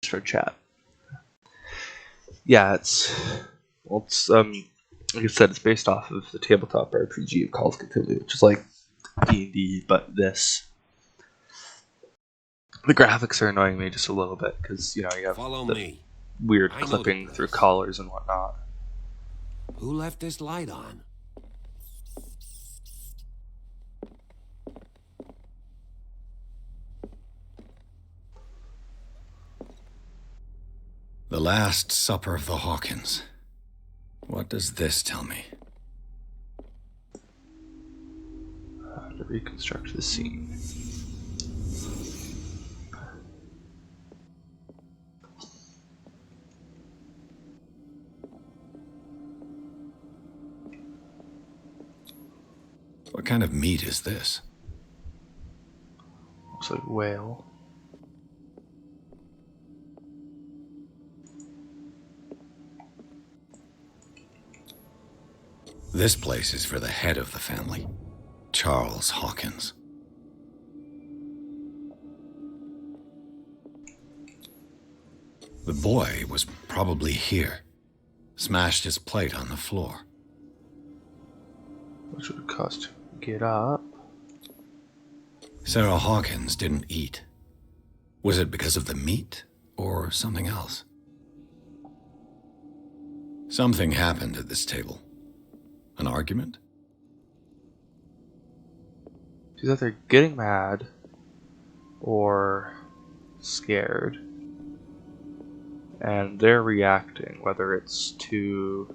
for chat. Yeah, it's like I said, it's based off of the tabletop RPG of Call of Cthulhu, which is like D&D, but this. The graphics are annoying me just a little bit because you have the weird clipping through collars and whatnot. Who left this light on? The Last Supper of the Hawkins. What does this tell me? How to reconstruct the scene. What kind of meat is this? Looks like whale. This place is for the head of the family, Charles Hawkins. The boy was probably here, smashed his plate on the floor. Which would have cost to get up. Sarah Hawkins didn't eat. Was it because of the meat or something else? Something happened at this table. An argument? She's either getting mad or scared. And they're reacting, whether it's to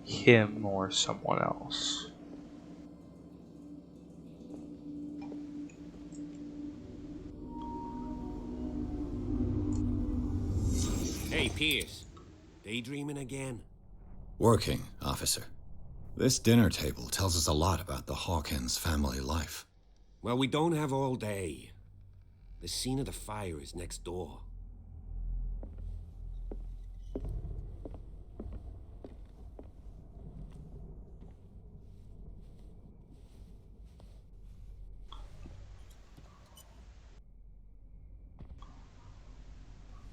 him or someone else. Hey, Pierce. Daydreaming again? Working, officer. This dinner table tells us a lot about the Hawkins family life. Well, we don't have all day. The scene of the fire is next door.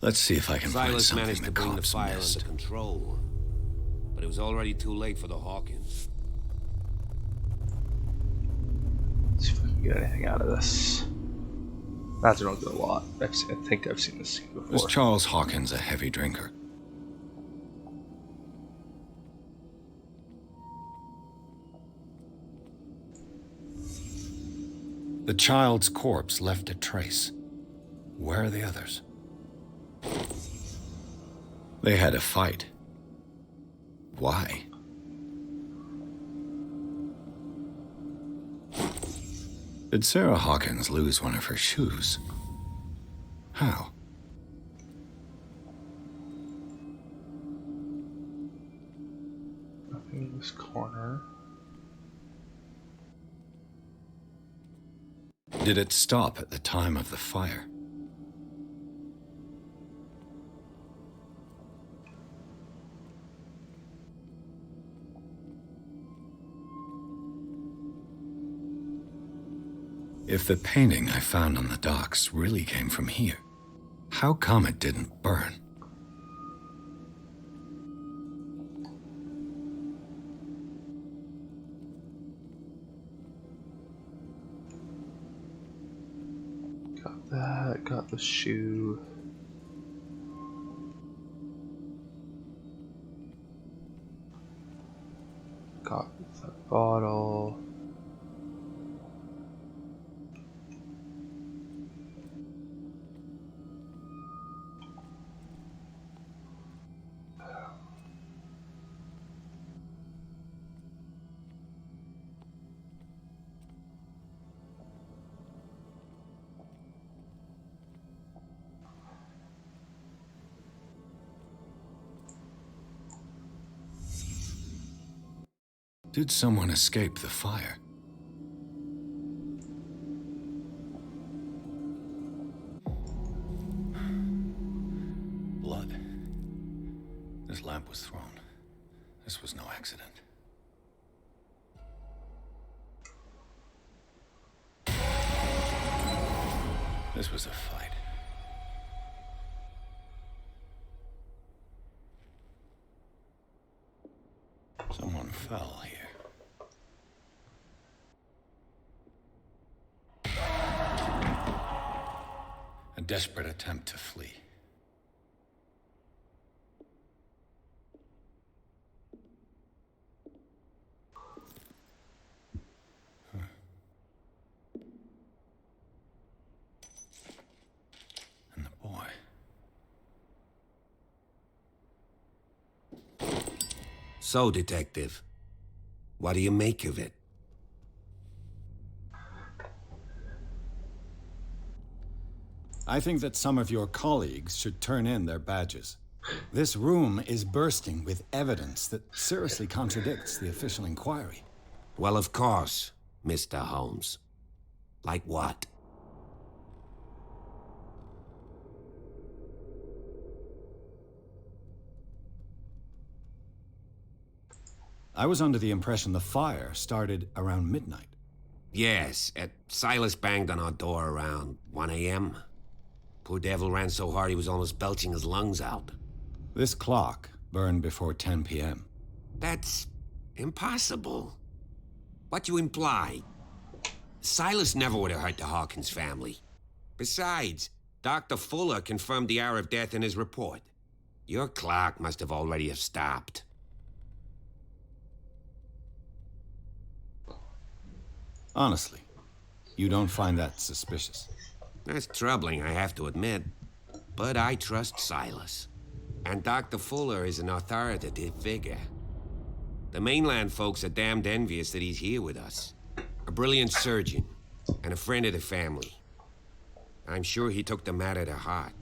Let's see if I can find Silas something managed the to bring the cops fire missed. under control, but it was already too late for the Hawkins. Let's see if I can get anything out of this. That's not good a lot. I think I've seen this scene before. Was Charles Hawkins a heavy drinker? The child's corpse left a trace. Where are the others? They had a fight. Why? Did Sarah Hawkins lose one of her shoes? How? Nothing in this corner. Did it stop at the time of the fire? If the painting I found on the docks really came from here, how come it didn't burn? Got that, got the shoe. Got the bottle. Did someone escape the fire? Blood. This lamp was thrown. This was no accident. This was a fight. Someone fell here. A desperate attempt to flee. And the boy. So, Detective, what do you make of it? I think that some of your colleagues should turn in their badges. This room is bursting with evidence that seriously contradicts the official inquiry. Well, of course, Mr. Holmes. Like what? I was under the impression the fire started around midnight. Yes, Silas banged on our door around 1 a.m. Poor devil ran so hard he was almost belching his lungs out. This clock burned before 10 p.m. That's impossible. What you imply? Silas never would have hurt the Hawkins family. Besides, Dr. Fuller confirmed the hour of death in his report. Your clock must have already have stopped. Honestly, you don't find that suspicious? That's troubling, I have to admit. But I trust Silas. And Dr. Fuller is an authoritative figure. The mainland folks are damned envious that he's here with us. A brilliant surgeon, and a friend of the family. I'm sure he took the matter to heart.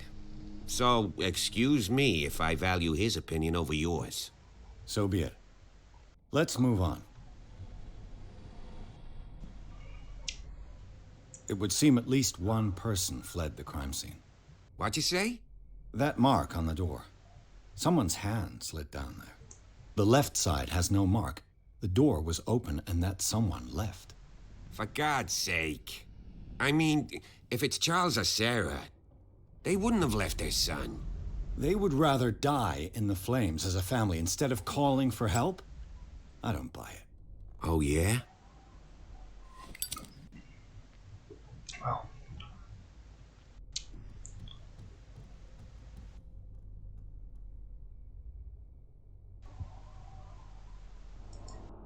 So, excuse me if I value his opinion over yours. So be it. Let's move on. It would seem at least one person fled the crime scene. What'd you say? That mark on the door. Someone's hand slid down there. The left side has no mark. The door was open and that someone left. For God's sake. I mean, if it's Charles or Sarah, they wouldn't have left their son. They would rather die in the flames as a family instead of calling for help? I don't buy it. Oh, yeah? Well,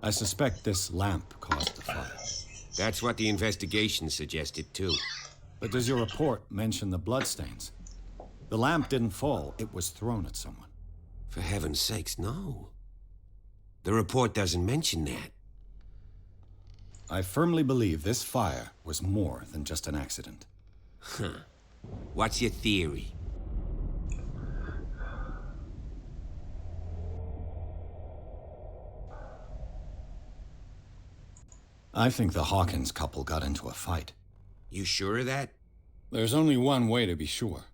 I suspect this lamp caused the fire. That's what the investigation suggested, too. But does your report mention the bloodstains? The lamp didn't fall, it was thrown at someone. For heaven's sakes, no. The report doesn't mention that. I firmly believe this fire was more than just an accident. Huh. What's your theory? I think the Hawkins couple got into a fight. You sure of that? There's only one way to be sure.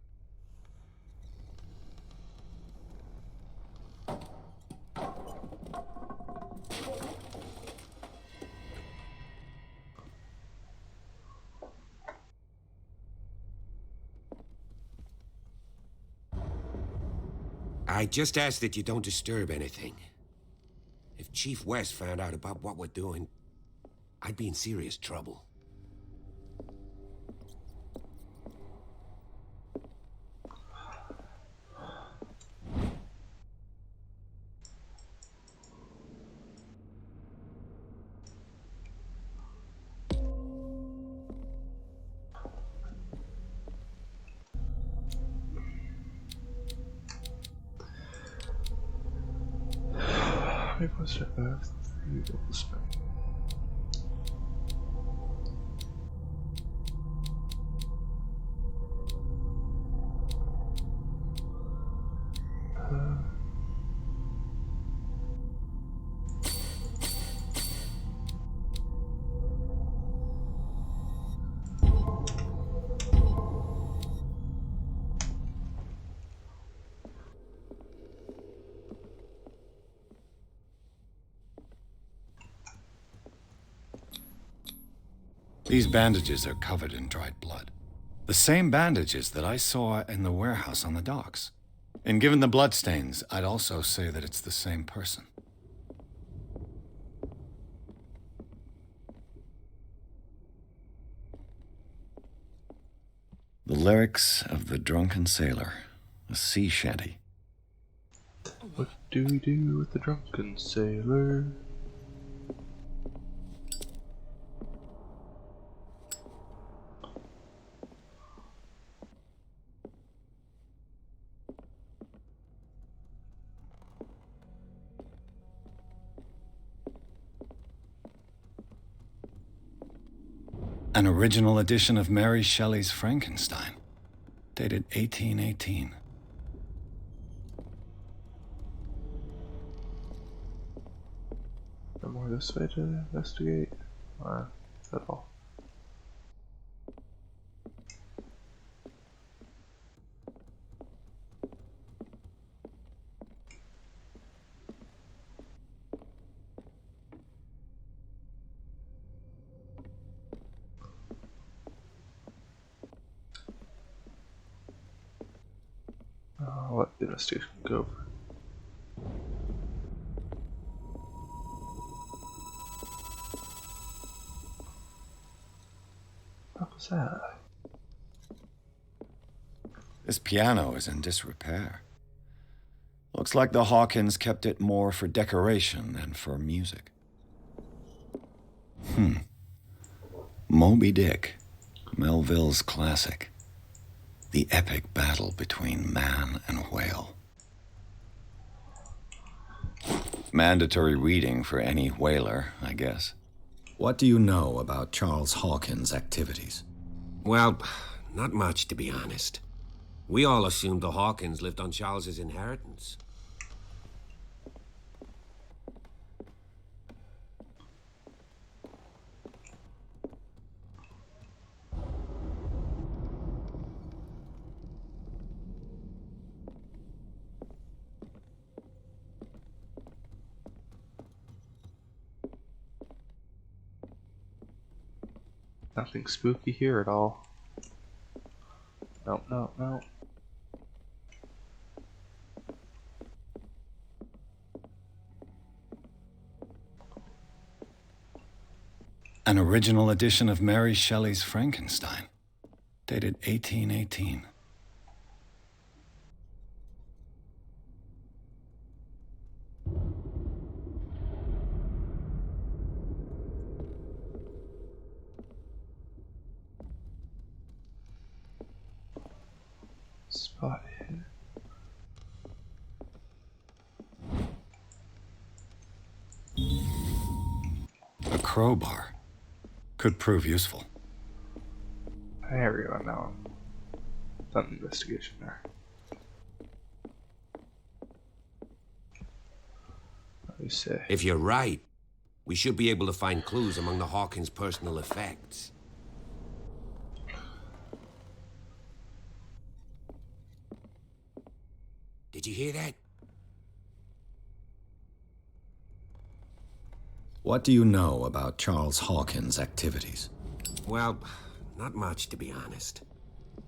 I just ask that you don't disturb anything. If Chief West found out about what we're doing, I'd be in serious trouble. we must have three double spec. These bandages are covered in dried blood. The same bandages that I saw in the warehouse on the docks. And given the bloodstains, I'd also say that it's the same person. The lyrics of the drunken sailor, a sea shanty. What do we do with the drunken sailor? An original edition of Mary Shelley's Frankenstein, dated 1818. No more this way to investigate? Or is that all? I'll let the investigation go. What was that? This piano is in disrepair. Looks like the Hawkins kept it more for decoration than for music. Moby Dick, Melville's classic. The epic battle between man and whale. Mandatory reading for any whaler, I guess. What do you know about Charles Hawkins' activities? Well, not much, to be honest. We all assumed the Hawkins lived on Charles's inheritance. Nothing spooky here at all. No. An original edition of Mary Shelley's Frankenstein, dated 1818. Spot hit. A crowbar. Could prove useful. There we go, now I'm done the investigation there. What do you say? If you're right, we should be able to find clues among the Hawkins' personal effects. Did you hear that? What do you know about Charles Hawkins' activities? Well, not much, to be honest.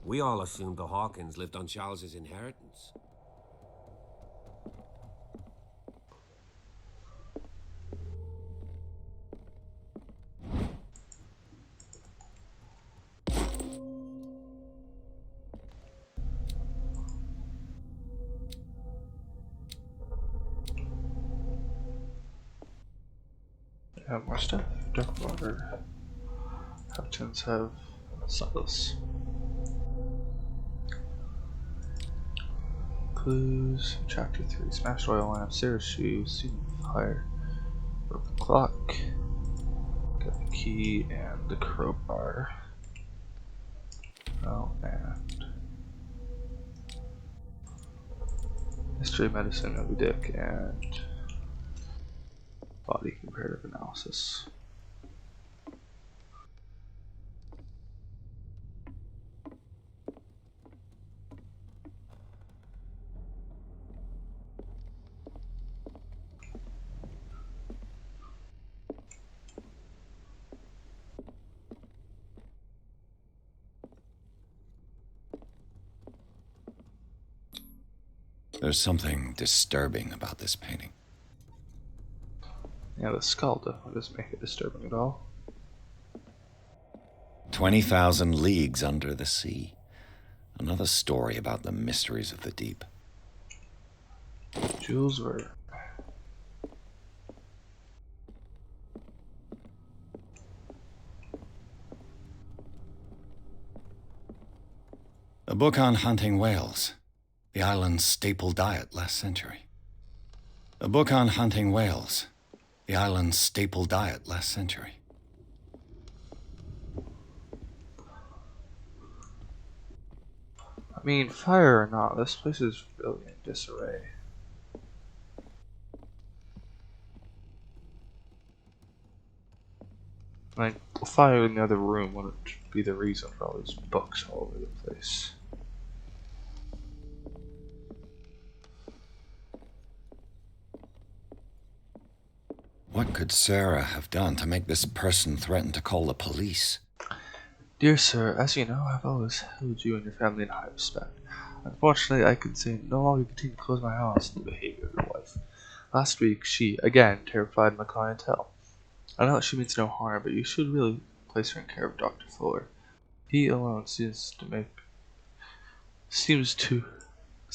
We all assumed the Hawkins lived on Charles's inheritance. Have more stuff. Dark water. Captains have silos. Clues. Chapter 3. Smashed oil lamp. Sarah's shoes. Scene of fire. Broken clock. Got the key and the crowbar. Oh, and history, medicine, Moby Dick, and body comparative analysis. There's something disturbing about this painting. Yeah, the skull definitely doesn't make it disturbing at all. 20,000 leagues under the sea. Another story about the mysteries of the deep. Jules Verne. A book on hunting whales, the island's staple diet last century. A book on hunting whales, the island's staple diet last century. I mean, fire or not, this place is really in disarray. Like, fire in the other room wouldn't be the reason for all these books all over the place. What could Sarah have done to make this person threaten to call the police? Dear sir, as you know, I've always held you and your family in high respect. Unfortunately, I can say no longer continue to close my house to the behavior of your wife. Last week, she, again, terrified my clientele. I know that she means no harm, but you should really place her in care of Dr. Fuller. He alone seems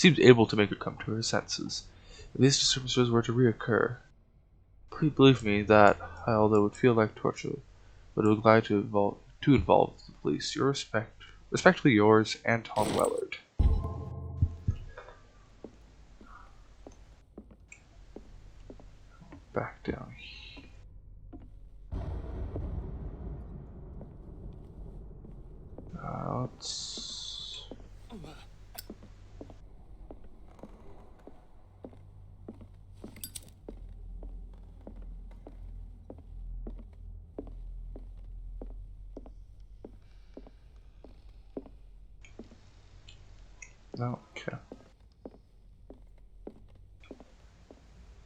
able to make her come to her senses. If these disturbances were to reoccur, please believe me that, although it would feel like torture, but I would like to involve the police. Respectfully yours, and Tom Wellard. Back down here. Let's... No, okay.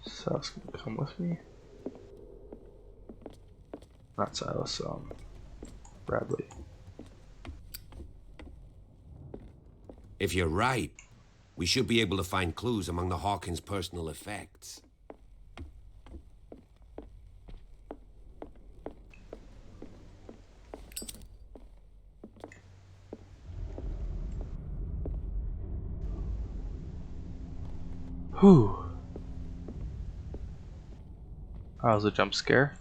Silas gonna come with me? Not Silas, Bradley. If you're right, we should be able to find clues among the Hawkins' personal effects. Whew. That was a jump scare.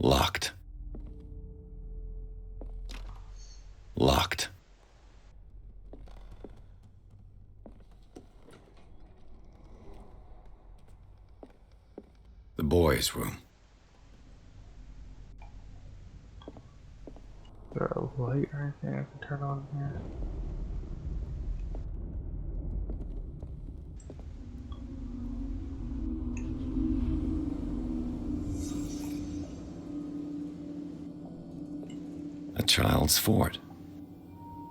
Locked. Locked. The boys' room. Is there a light or anything I can turn on here? A child's fort.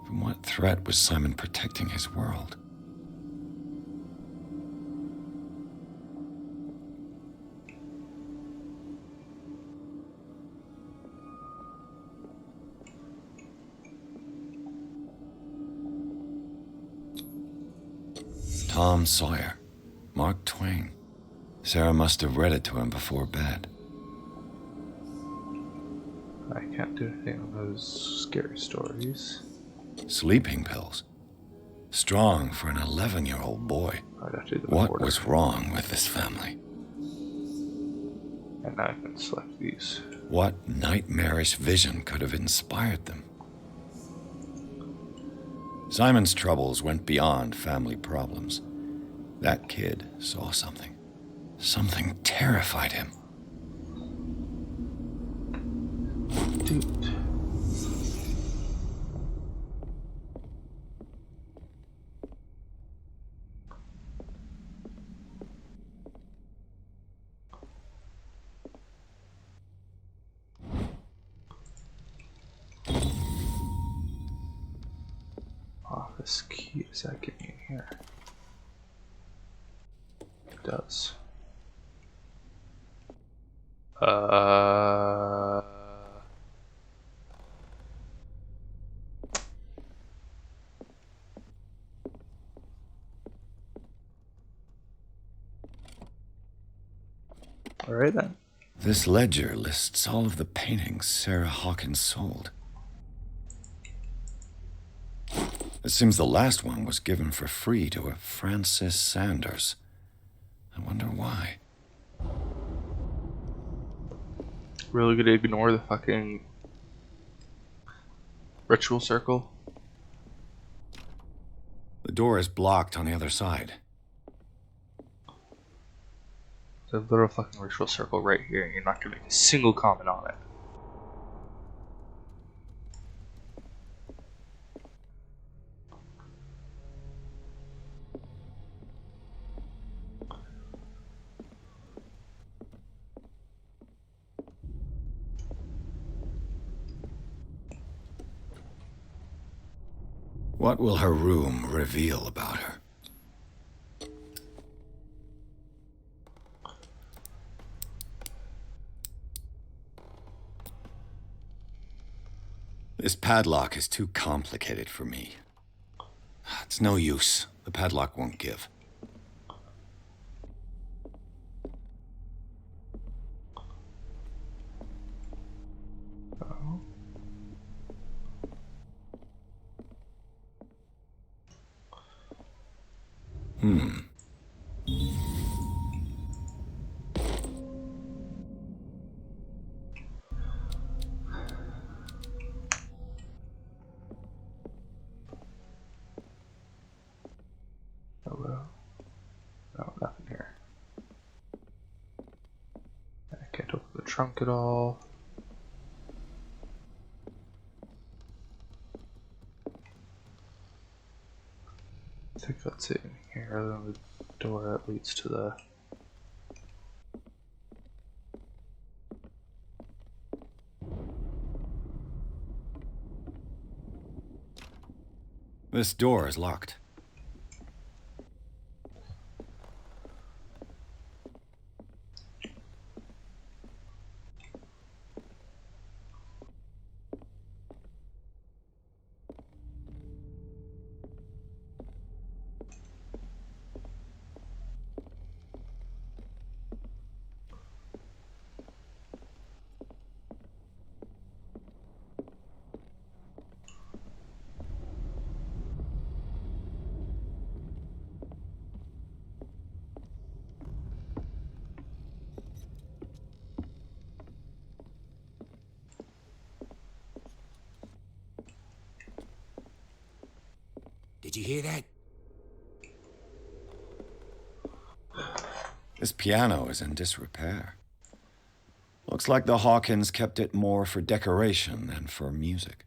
From what threat was Simon protecting his world? Tom Sawyer. Mark Twain. Sarah must have read it to him before bed. I can't do anything on those scary stories. Sleeping pills. Strong for an 11-year-old boy. I'd have to do the What order. was wrong with this family? And now I can select these. What nightmarish vision could have inspired them? Simon's troubles went beyond family problems. That kid saw something. Something terrified him. Dude. Office key, does that get me in here? It does. Uh. Alright then. This ledger lists all of the paintings Sarah Hawkins sold. It seems the last one was given for free to a Francis Sanders. I wonder why. Really gonna ignore the fucking ritual circle? The door is blocked on the other side. There's a little fucking ritual circle right here, and you're not gonna make a single comment on it. What will her room reveal about her? This padlock is too complicated for me. It's no use. The padlock won't give. Oh. Hello? No, nothing here. I can't open the trunk at all. I think that's it in here, other than the door that leads to the... This door is locked. Did you hear that? This piano is in disrepair. Looks like the Hawkins kept it more for decoration than for music.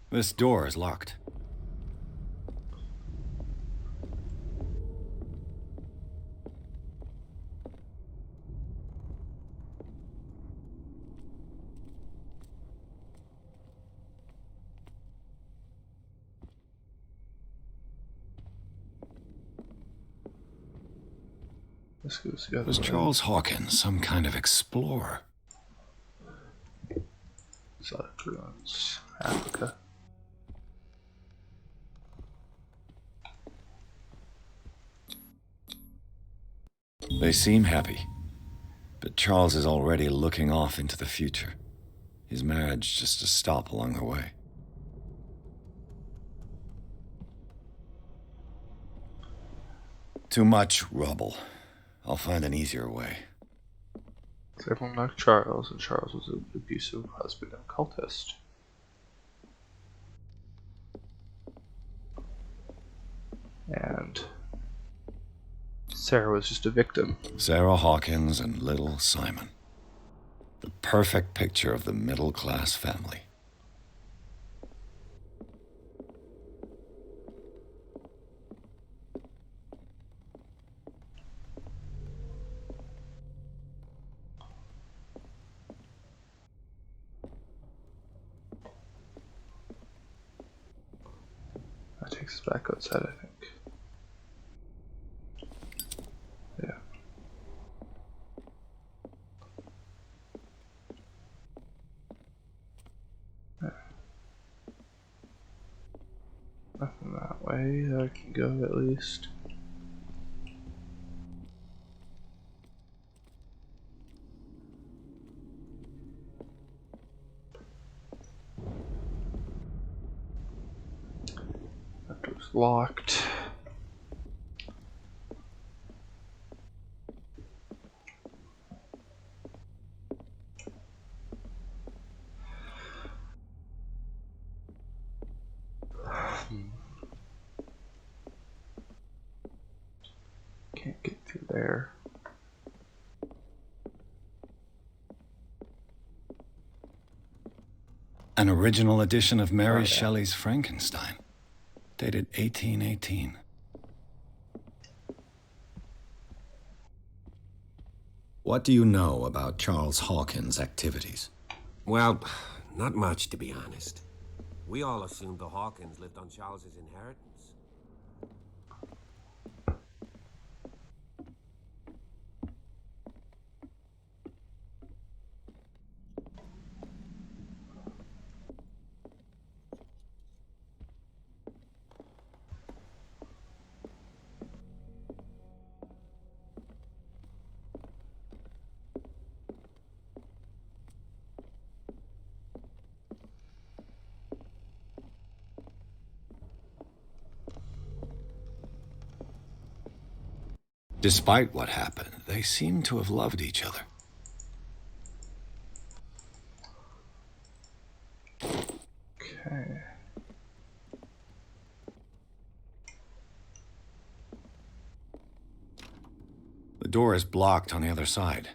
This door is locked. This goes the other Was way. Charles Hawkins some kind of explorer? Exotic ruins, Africa. They seem happy, but Charles is already looking off into the future. His marriage just a stop along the way. Too much rubble. I'll find an easier way. Everyone liked Charles, and Charles was an abusive husband and cultist. And Sarah was just a victim. Sarah Hawkins and little Simon. The perfect picture of the middle-class family. That takes us back outside, I think. Yeah. Nothing that way that I can go, at least. That door's locked. Can't get through there. An original edition of Mary Oh, yeah. Shelley's Frankenstein, dated 1818. What do you know about Charles Hawkins' activities? Well, not much, to be honest. We all assumed the Hawkins lived on Charles's inheritance. Despite what happened, they seem to have loved each other. Okay. The door is blocked on the other side.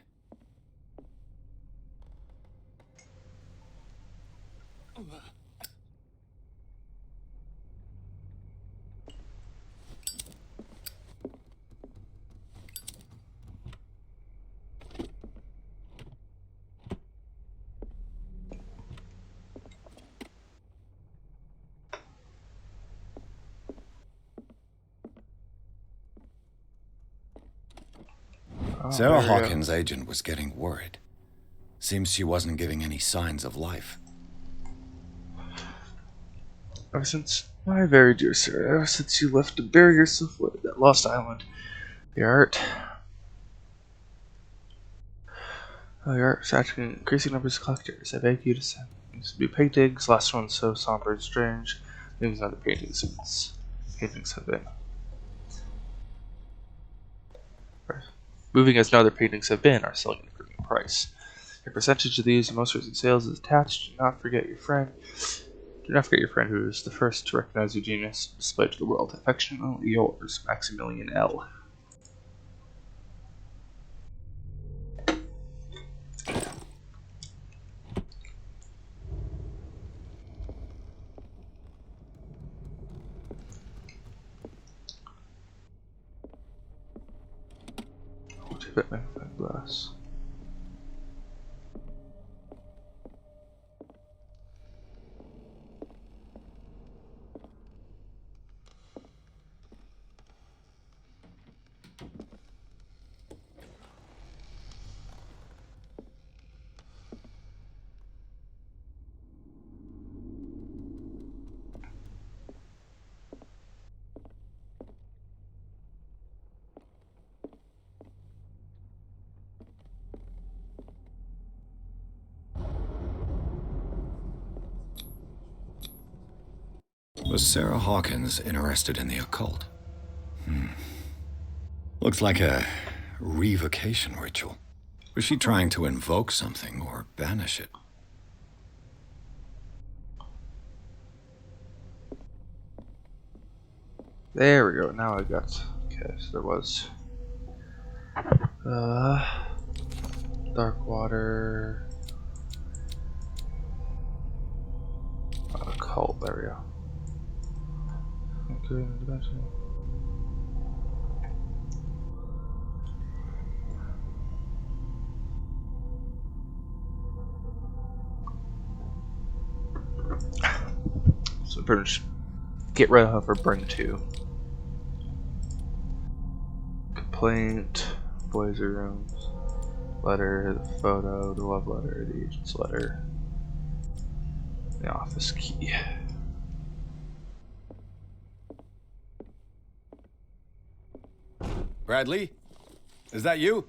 Oh, Sarah there we go. Hawkins' agent was getting worried. Seems she wasn't giving any signs of life. Ever since, my very dear sir, ever since you left to bury yourself with that lost island, the art is attracting increasing numbers of collectors. I beg you to send these new paintings. Last one's so somber and strange. Moving on to paintings have been. Moving as now their paintings have been, are selling at a premium price. A percentage of these in most recent sales is attached. Do not forget your friend who is the first to recognize your genius and display it to the world. Affectionately yours, Maximilian L. Multi-bit magnifying glass. Was Sarah Hawkins interested in the occult? Looks like a revocation ritual. Was she trying to invoke something or banish it? There we go. Now I got. Okay, so there was Dark water. Cult. There we go. Okay, dimension. So pretty much get rid of or bring to. Complaint, boys' rooms, letter, the photo, the love letter, the agent's letter, the office key. Bradley? Is that you?